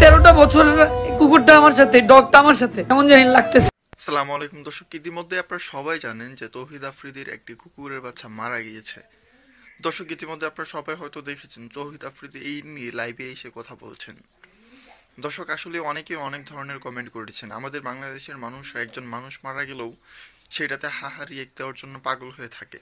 13টা বছর কুকুরটা আমার সাথে, ডগটা আমার সাথে, কেমন জানি লাগতেছে। আসসালামু আলাইকুম দর্শক, ইতিমধ্যে আপনারা সবাই জানেন যে তৌহিদ আফ্রিদির একটি কুকুরের বাচ্চা মারা গিয়েছে। দর্শক, ইতিমধ্যে আপনারা সবাই হয়তো দেখেছেন তৌহিদ আফ্রিদি এই নিয়ে লাইভে এসে কথা বলছেন। দর্শক, আসলে অনেকে অনেক ধরনের কমেন্ট করেছেন। আমাদের বাংলাদেশের মানুষ একজন মানুষ মারা গেলেও সেটাতে হাহারি এক দেওয়ার জন্য পাগল হয়ে থাকে।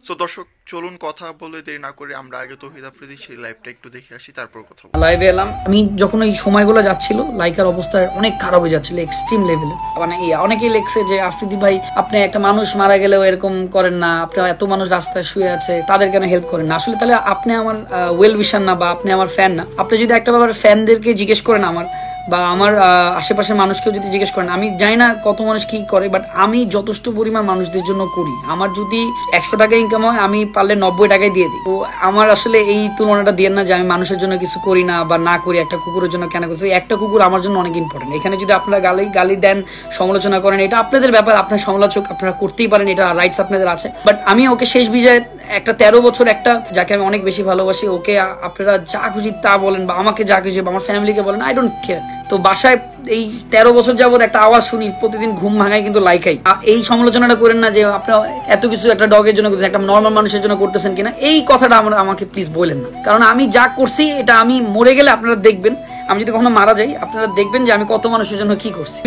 সো দর্শক, চলুন কথা বলে দেরি না করে আমরা আগে তৌহিদ আফ্রিদির সেই লাইভটা একটু দেখে আসি, তারপর কথা বলবো। লাইভে এলাম আমি যখন ওই সময়গুলো যাচ্ছিল, লাইকার অবস্থা অনেক খারাপ হয়ে যাচ্ছিল, এক্সট্রিম লেভেলে। মানে অনেকেই লেখছে যে আফ্রিদি ভাই আপনি একটা মানুষ মারা গেলেও এরকম করেন না, আপনি এত মানুষ রাস্তায় শুয়ে আছে তাদের কেন হেল্প করেন না। আসলে তাহলে আপনি আমার ওয়েল উইশার না, বা আপনি আমার ফ্যান না। আপনি যদি একটা ব্যাপার ফ্যানদেরকে জিজ্ঞেস করেন আমার বা আমার আশেপাশের মানুষকেও যদি জিজ্ঞেস করেন, আমি জানি না কত মানুষ কি করে, বাট আমি যথেষ্ট পরিমাণ মানুষদের জন্য করি। আমার যদি 100 টাকা ইনকাম হয়, আমি পারলে 90 টাকায় দিয়ে দিই। তো আমার আসলে এই তুলনাটা দিয়ে না যে আমি মানুষের জন্য কিছু করি না বা না করি। একটা কুকুরের জন্য কেন করছি? একটা কুকুর আমার জন্য অনেক ইম্পর্টেন্ট। এখানে যদি আপনারা গালি দেন, সমালোচনা করেন, এটা আপনাদের ব্যাপার, আপনার সমালোচক আপনারা করতেই পারেন, এটা রাইটস আপনাদের আছে। বাট আমি ওকে শেষ বিজয় একটা 13 বছর একটা যাকে আমি অনেক বেশি ভালোবাসি, ওকে আপনারা যা খুশি তা বলেন বা আমাকে যা খুশি বা আমার ফ্যামিলিকে বলেন, আই ডোন্ট কেয়ার। তো বাসায় এই 13 বছর যাবত একটা আওয়াজ শুনি, প্রতিদিন ঘুম ভাঙায় কিন্তু লাইকাই। এই সমালোচনাটা করেন না যে আপনারা এত কিছু একটা ডগের জন্য করতেছেন, একটা নর্মাল মানুষের জন্য করতেছেন কিনা, এই কথাটা আমাকে প্লিজ বলেন না। কারণ আমি যা করছি এটা আমি মরে গেলে আপনারা দেখবেন, আমি যদি কখনো মারা যাই আপনারা দেখবেন যে আমি কত মানুষের জন্য কি করছি।